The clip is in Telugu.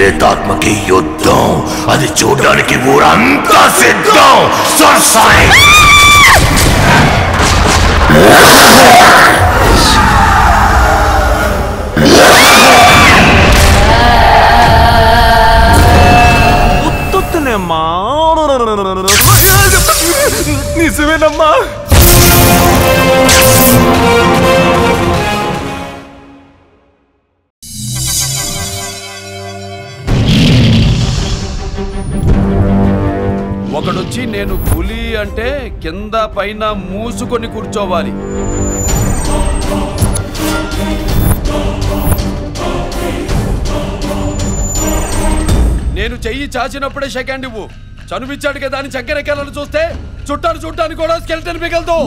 ప్రేతాత్మకి యుద్ధం అది చూడడానికి ఊరంతా సిద్ధం. ఉత్తొత్తునేమ్మా, నిజమేనమ్మా. ఒకడొచ్చి నేను పులి అంటే కింద పైన మూసుకొని కూర్చోవాలి. నేను చెయ్యి చాచినప్పుడే సెకండ్ ఇవ్వు. చనువిచ్చాడు కదా అని చక్కెరెక్కాలని చూస్తే చుట్టాను చూడటానికి కూడా స్కెల్టన్ మిగలదు.